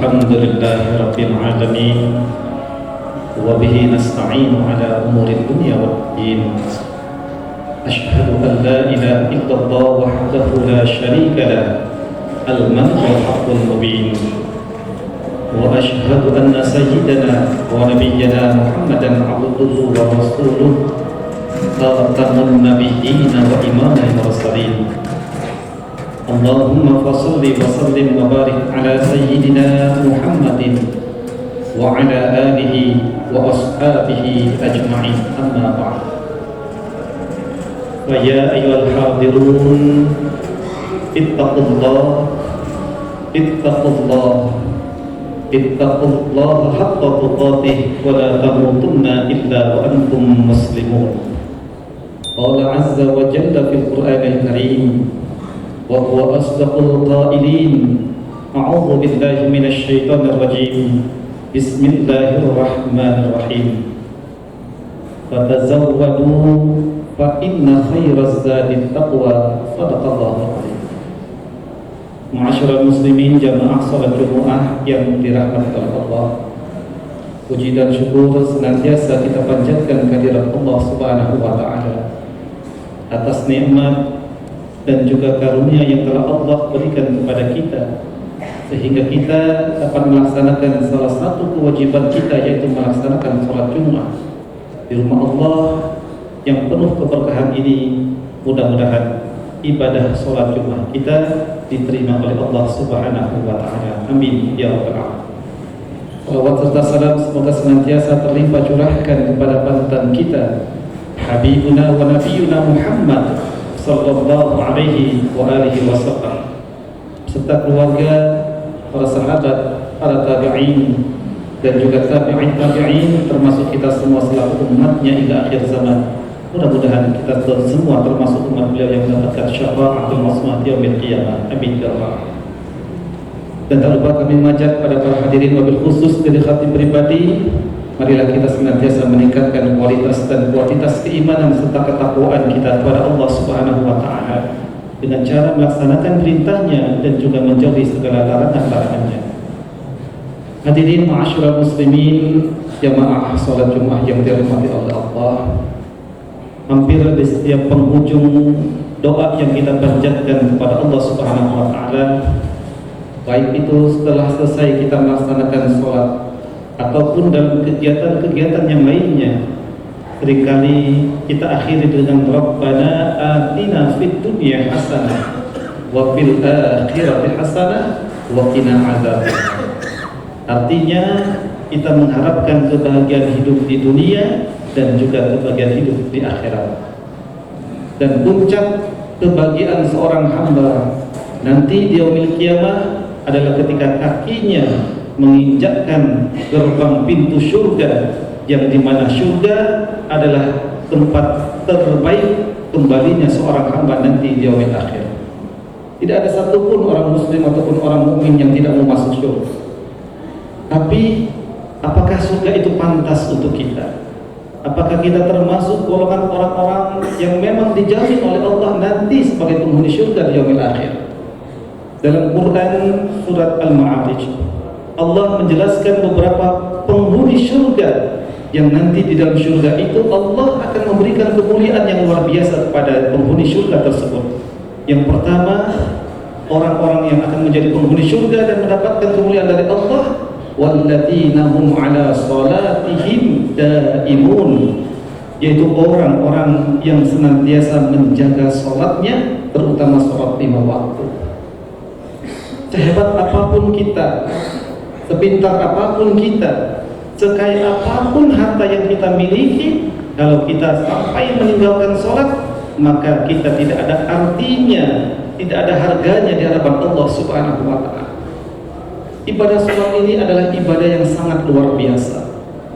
الحمد لله رب العالمين وبه نستعين على أمور الدنيا والدين أشهد أن لا إله إلا الله وحده لا شريك له الملك الحق المبين وأشهد أن سيدنا ونبينا محمدا عبده ورسوله خاتم النبيين وإمام المرسلين اللهم فصل وسلم وبارك على سيدنا محمد وعلى آله وأصحابه أجمعين أما بعد فيا أيها الحاضرون اتقوا الله اتقوا الله اتقوا الله حق تقاته ولا تموتن إلا وأنتم مسلمون قال عز وجل في القرآن الكريم وهو أصدق القائلين أعوذ بالله من الشيطان الرجيم بسم الله الرحمن الرحيم فتزودوا فإن خير الزاد التقوى صدق الله العظيم. Ma'asyiral muslimin jamaah salat Jumat yang dirahmati oleh Allah. Puji dan syukur senantiasa kita panjatkan kehadirat Allah Subhanahu wa taala atas nikmat dan juga karunia yang telah Allah berikan kepada kita sehingga kita dapat melaksanakan salah satu kewajiban kita, yaitu melaksanakan salat Jumat di rumah Allah yang penuh keberkahan ini. Mudah-mudahan ibadah salat Jumat kita diterima oleh Allah Subhanahu wa taala. Amin ya rabbal alamin. Salawat serta salam semoga senantiasa terlimpah curahkan kepada panutan kita Habibuna wa Nabiyuna Muhammad sallallahu alaihi wa alihi wasallam serta keluarga, para sahabat, para tabi'in dan juga tabi'in tabi'in, termasuk kita semua selaku umatnya hingga akhir zaman. Mudah-mudahan kita semua termasuk umat beliau yang mendapatkan syafa'atul masmah yaumil qiyamah. Amin ya rabbal. Dan tak lupa kami mengajak pada para hadirin wabil khusus dari khatib pribadi, marilah kita senantiasa meningkatkan kualitas dan kuantitas keimanan serta ketakwaan kita kepada Allah Subhanahu wa taala dengan cara melaksanakan perintahnya dan juga menjauhi segala larangan-larangannya. Hadirin ma'asyiral muslimin jamaah salat Jumat yang dirahmati oleh Allah. Hampir di setiap penghujung doa yang kita panjatkan kepada Allah Subhanahu wa taala, baik itu setelah selesai kita melaksanakan sholat ataupun dalam kegiatan-kegiatan yang lainnya, seringkali kita akhiri dengan Rabbana atina fid dunya hasanah wa fil akhirati hasanah wa qina adzabannar. Artinya kita mengharapkan kebahagiaan hidup di dunia dan juga kebahagiaan hidup di akhirat. Dan puncak kebahagiaan seorang hamba nanti di yaumil qiyamah adalah ketika kakinya menginjakkan gerbang pintu surga, yang dimana surga adalah tempat terbaik kembalinya seorang hamba nanti di yaumil akhir. Tidak ada satupun orang muslim ataupun orang mukmin yang tidak mau masuk surga. Tapi apakah surga itu pantas untuk kita? Apakah kita termasuk golongan orang-orang yang memang dijamin oleh Allah nanti sebagai penghuni surga di yaumil akhir? Dalam Quran surat Al-Ma'arij, Allah menjelaskan beberapa penghuni surga yang nanti di dalam surga itu Allah akan memberikan kemuliaan yang luar biasa kepada penghuni surga tersebut. Yang pertama, orang-orang yang akan menjadi penghuni surga dan mendapatkan kemuliaan dari Allah, walladzina hum ala salatihim daimun, yaitu orang-orang yang senantiasa menjaga salatnya, terutama salat 5 waktu. Sehebat apapun kita, sepintar apapun kita, sekaya apapun harta yang kita miliki, kalau kita sampai meninggalkan salat, maka kita tidak ada artinya, tidak ada harganya di hadapan Allah Subhanahu wa taala. Ibadah salat ini adalah ibadah yang sangat luar biasa.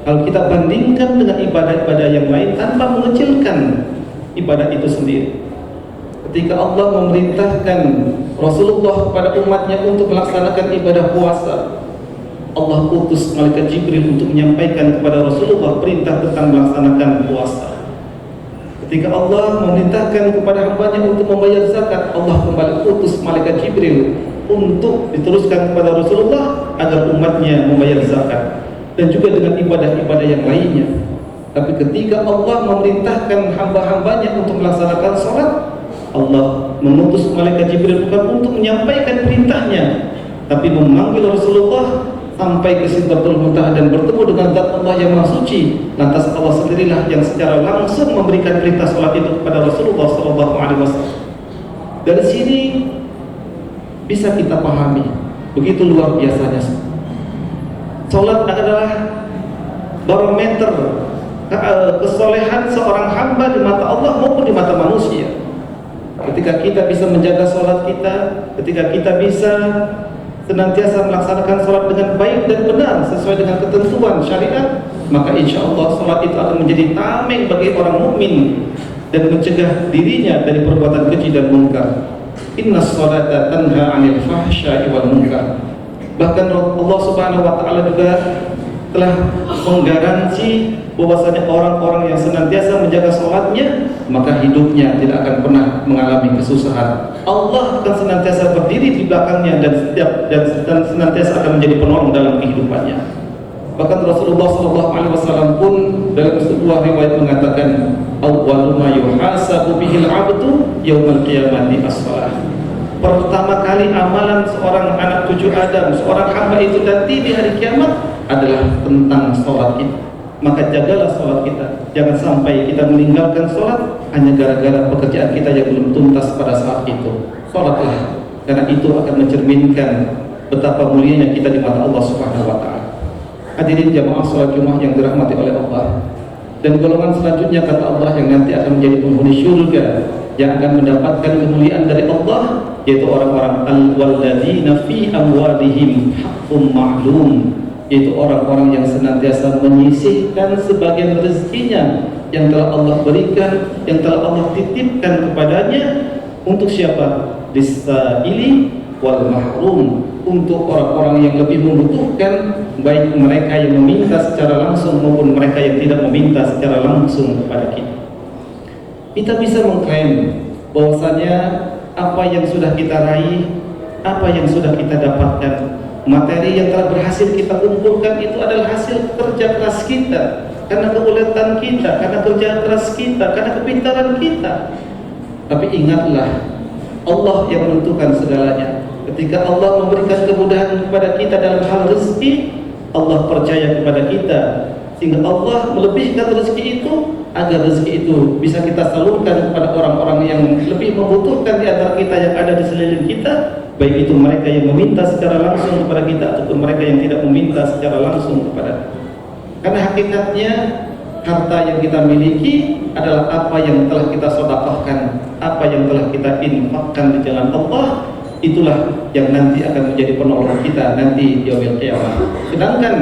Kalau kita bandingkan dengan ibadah-ibadah yang lain tanpa mengecilkan ibadah itu sendiri. Ketika Allah memerintahkan Rasulullah kepada umatnya untuk melaksanakan ibadah puasa, Allah utus malaikat Jibril untuk menyampaikan kepada Rasulullah perintah tentang melaksanakan puasa. Ketika Allah memerintahkan kepada hambanya untuk membayar zakat, Allah kembali utus malaikat Jibril untuk diteruskan kepada Rasulullah agar umatnya membayar zakat dan juga dengan ibadah-ibadah yang lainnya. Tapi ketika Allah memerintahkan hamba-hambanya untuk melaksanakan sholat, Allah mengutus malaikat Jibril bukan untuk menyampaikan perintahnya, tapi memanggil Rasulullah sampai ke Sidratul Muntaha dan bertemu dengan zat Allah yang Maha Suci. Lantas Allah sendirilah yang secara langsung memberikan perintah sholat itu kepada Rasulullah SAW. Dari sini bisa kita pahami begitu luar biasanya. Sholat adalah barometer kesolehan seorang hamba di mata Allah maupun di mata manusia. Ketika kita bisa menjaga sholat kita, ketika kita bisa senantiasa melaksanakan sholat dengan baik dan benar sesuai dengan ketentuan syariat, maka insya Allah sholat itu akan menjadi tameng bagi orang mukmin dan mencegah dirinya dari perbuatan keji dan munkar. Inna sholata tanha 'anil fahsya'i wal munkar. Bahkan Allah Subhanahu wa taala juga telah menggaransi bahwasanya orang-orang yang senantiasa menjaga sholatnya, maka hidupnya tidak akan pernah mengalami kesusahan. Allah akan senantiasa berdiri di belakangnya dan senantiasa akan menjadi penolong dalam kehidupannya. Bahkan Rasulullah SAW pun dalam sebuah riwayat mengatakan, awwalu ma yuhasabu bihil 'abdu yaumal qiyamati as-shalah. Pertama kali amalan seorang anak cucu Adam, seorang hamba itu nanti di hari kiamat adalah tentang sholat kita. Maka jagalah sholat kita. Jangan sampai kita meninggalkan sholat hanya gara-gara pekerjaan kita yang belum tuntas pada saat itu. Sholatlah, karena itu akan mencerminkan betapa mulianya kita di mata Allah Subhanahu wa taala. Hadirin jamaah sholat Jumat yang dirahmati oleh Allah. Dan golongan selanjutnya kata Allah yang nanti akan menjadi penghuni syurga, yang akan mendapatkan kemuliaan dari Allah, yaitu orang-orang al-walladzina fi amwalihim haqqum ma'lum, yaitu orang-orang yang senantiasa menyisihkan sebagian rezekinya yang telah Allah berikan, yang telah Allah titipkan kepadanya. Untuk siapa? Lis-sa'ili wal mahrum, untuk orang-orang yang lebih membutuhkan, baik mereka yang meminta secara langsung maupun mereka yang tidak meminta secara langsung kepada kita. Kita bisa mengklaim bahwasanya apa yang sudah kita raih, apa yang sudah kita dapatkan, materi yang telah berhasil kita kumpulkan itu adalah hasil kerja keras kita, karena keuletan kita, karena kerja keras kita, karena kepintaran kita. Tapi ingatlah, Allah yang menentukan segalanya. Ketika Allah memberikan kemudahan kepada kita dalam hal rezeki, Allah percaya kepada kita, sehingga Allah melebihkan rezeki itu agar rezeki itu bisa kita salurkan kepada orang-orang yang lebih membutuhkan di antara kita yang ada di sekeliling kita, baik itu mereka yang meminta secara langsung kepada kita ataupun mereka yang tidak meminta secara langsung kepada kita. Karena hakikatnya harta yang kita miliki adalah apa yang telah kita sedekahkan, apa yang telah kita infakkan di jalan Allah. Itulah yang nanti akan menjadi penolong kita nanti di yaumil qiyamah. Sedangkan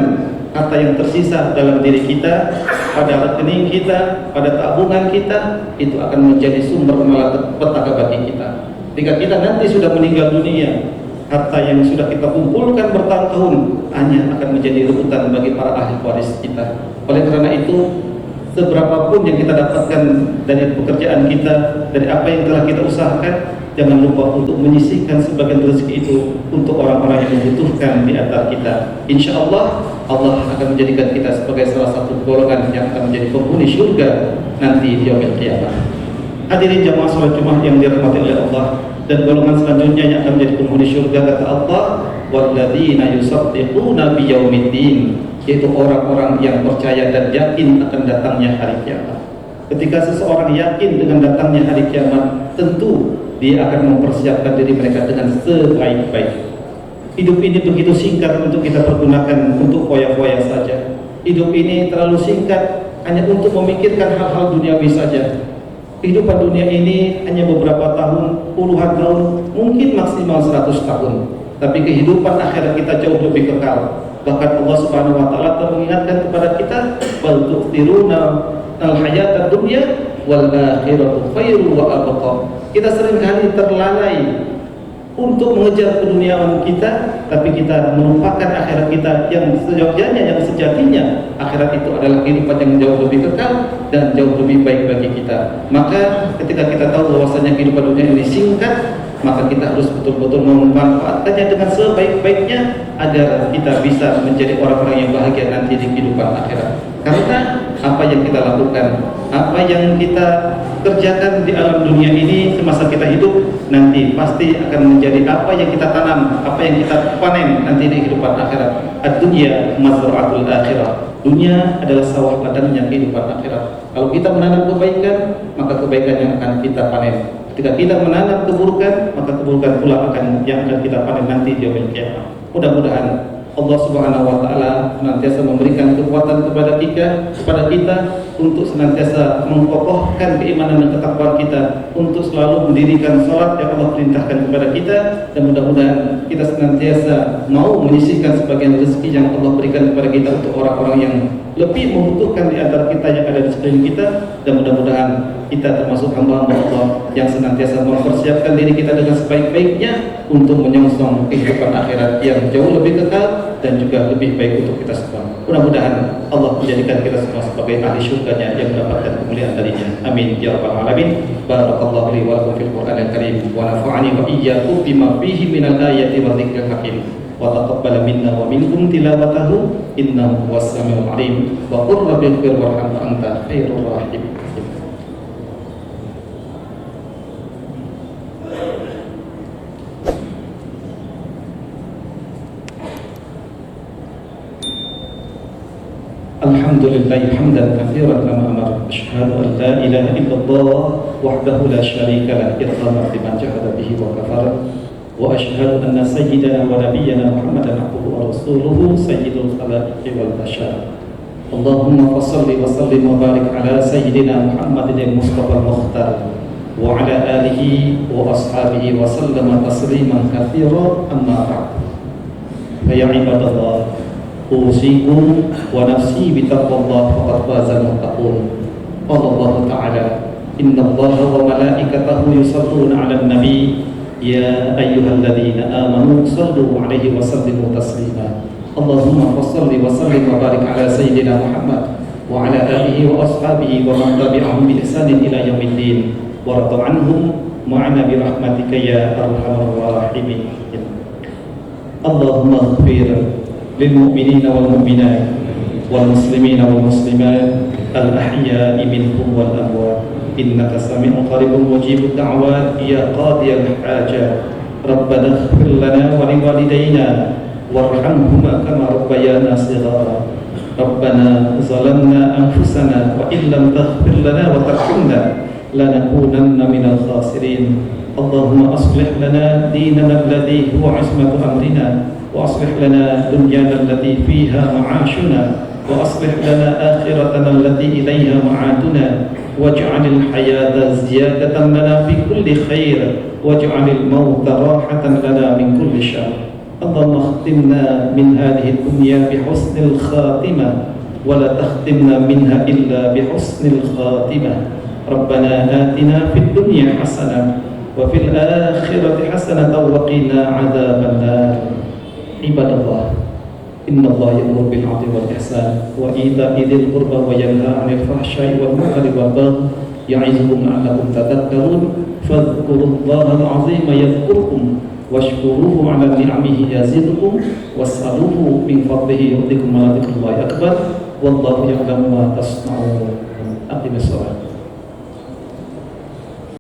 harta yang tersisa dalam diri kita, pada rekening kita, pada tabungan kita, itu akan menjadi sumber malapetaka bagi kita. Ketika kita nanti sudah meninggal dunia, harta yang sudah kita kumpulkan bertahun-tahun hanya akan menjadi rebutan bagi para ahli waris kita. Oleh karena itu, seberapapun yang kita dapatkan dari pekerjaan kita, dari apa yang telah kita usahakan, jangan lupa untuk menyisihkan sebagian rezeki itu untuk orang-orang yang membutuhkan di antara kita. Insya Allah, Allah akan menjadikan kita sebagai salah satu golongan yang akan menjadi penghuni syurga nanti di yaumil qiyamah. Hadirin jamaah salat Jumat yang dirahmati oleh Allah, dan golongan selanjutnya yang akan menjadi penghuni syurga kata Allah, walladzina yusaddiquna biyaumiddin, yaitu orang-orang yang percaya dan yakin akan datangnya hari kiamat. Ketika seseorang yakin dengan datangnya hari kiamat, tentu dia akan mempersiapkan diri mereka dengan sebaik-baik. Hidup ini begitu singkat untuk kita pergunakan untuk foya-foya saja. Hidup ini terlalu singkat hanya untuk memikirkan hal-hal duniawi saja. Kehidupan dunia ini hanya beberapa tahun, puluhan tahun, mungkin maksimal 100 tahun. Tapi kehidupan akhirat kita jauh lebih kekal. Bahkan Allah Subhanahu wa taala telah mengingatkan kepada kita, bal tu'thiruna al-hayata dunya wal akhiratu khairu wa abqa. Kita seringkali terlalai untuk mengejar keduniaan kita, tapi kita melupakan akhirat kita yang sejatinya akhirat itu adalah kehidupan yang jauh lebih kekal dan jauh lebih baik bagi kita. Maka ketika kita tahu bahwasanya kehidupan dunia ini singkat, maka kita harus betul-betul memanfaatkannya dengan sebaik-baiknya agar kita bisa menjadi orang-orang yang bahagia nanti di kehidupan akhirat. Karena apa yang kita lakukan, apa yang kita kerjakan di alam dunia ini semasa kita hidup, nanti pasti akan menjadi apa yang kita tanam, apa yang kita panen nanti di kehidupan akhirat. Ad-dunya mazra'atul akhirah. Dunia adalah sawah ladangnya kehidupan akhirat. Kalau kita menanam kebaikan, maka kebaikan yang akan kita panen. Ketika kita menanam keburukan, maka keburukan pula yang akan kita panen nanti di yaumil qiyamah. Mudah-mudahan Allah Subhanahu wa taala senantiasa memberikan kekuatan kepada kita untuk senantiasa mengokohkan keimanan dan ketakwaan kita, untuk selalu mendirikan salat yang Allah perintahkan kepada kita, dan mudah-mudahan kita senantiasa mau menyisihkan sebagian rezeki yang Allah berikan kepada kita untuk orang-orang yang lebih membutuhkan di antara kita yang ada di sekeliling kita, dan mudah-mudahan kita termasuk hamba-hamba Allah yang senantiasa mempersiapkan diri kita dengan sebaik-baiknya untuk menyongsong kehidupan akhirat yang jauh lebih kekal dan juga lebih baik untuk kita semua. Mudah-mudahan Allah menjadikan kita semua sebagai ahli syurganya yang mendapatkan kemuliaan darinya. Amin ya rabbal alamin. Barakallahu li wa lakum fil Qur'anil karim wa nafa'ani wa iyyakum bima fihi minal ayati wa dzikril hakim. Wa taqabbal minna wa minkum tilawatahu innahu huwas samiul alim. Wa qur rabbighfir warham anta khairur rahimin. Alhamdulillah hamdan katsiran kama amara. Asyhadu an la ilaha illallah wahdahu la syarika lah iqraran liman jahada bihi wa kafara. Wa asyhadu anna sayyidana wa nabiyyana Muhammadan abduhu wa rasuluhu sayyidul khalaiqi wal bashar. Allahumma fassalli wa sallim wa barik ala sayyidina Muhammadin al-Mustafa al-Mukhtar wa ala alihi wa ashabihi wa sallama tasliman katsiran, amma ba'd. Ya ibadallah, usikum wa nafsi bitaqwallah faqad fazal muttaqun. Qala Allah Ta'ala, innallaha wa malaikatahu yusalluna 'alan nabi ya ayyuhalladzina amanu sallu 'alaihi wa sallimu taslima. Allahumma shalli wa sallim wa barik 'ala sayyidina Muhammad wa 'ala alihi wa ashabihi wa man tabi'ahum bi ihsanin ila yaumiddin wa radha 'anhum ma'ana bi rahmatika ya arhamar rahimin. Allahumma ighfir للمؤمنين والمؤمنات والمسلمين والمسلمات الأحياء منهم والأموات إنك سميع قريب مجيب الدعوات يا قاضي الحاجات. ربنا اغفر لنا ولوالدينا وارحمهما كما ربيانا صغارا. ربنا ظلمنا أنفسنا وإن لم تغفر لنا وترحمنا لنكونن من الخاسرين. اللهم أصلح لنا ديننا الذي هو عصمة أمرنا وأصلح لنا دنيانا التي فيها معاشنا وأصلح لنا آخرتنا التي إليها معادنا واجعل الحياة زيادة لنا في كل خير واجعل الموت راحة لنا من كل شر. اللهم اختمنا من هذه الدنيا بحسن الخاتمة ولا تختمنا منها إلا بحسن الخاتمة. ربنا آتنا في الدنيا حسنة وفي الآخرة حسنة وقنا عذاب النار. Ibadallah, innallaha ya'muru bil 'adli wal ihsan wa ita'i dzil qurba wa yanha 'anil fahsya'i wal munkari wal baghi ya'izukum la'allakum tadhakkarun. Fadhkurullaha al-'azima yadhkurkum washkuruhu 'ala ni'amihi yazidkum was'aluhu min fadlihi yu'tikum wa la dzikrullahi akbar wallahu ya'lamu ma tasna'un. Aqimis shalah.